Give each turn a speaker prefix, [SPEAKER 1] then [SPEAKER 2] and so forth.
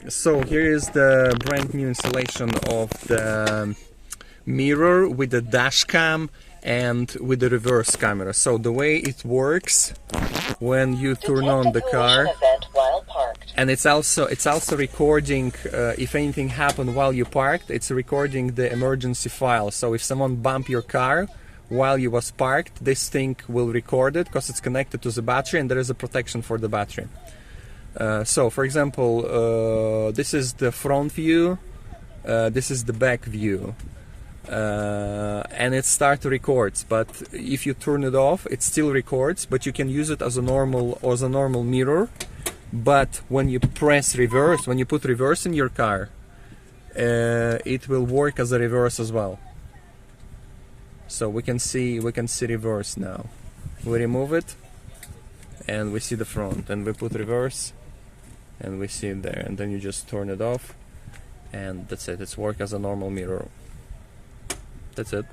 [SPEAKER 1] So here is the brand new installation of the mirror with the dash cam and with the reverse camera. So the way it works when you turn on the car, and it's also recording if anything happened while you parked, it's recording the emergency file. So if someone bumped your car while you was parked, this thing will record it because it's connected to the battery and there is a protection for the battery. So for example, this is the front view, this is the back view, and it starts to record, but if you turn it off it still records, but you can use it as a normal mirror. But when you press reverse, when you put reverse in your car, it will work as a reverse as well. So we can see reverse now. We remove it and we see the front, and we put reverse and we see it there, and then you just turn it off and that's it. It's work as a normal mirror. That's it.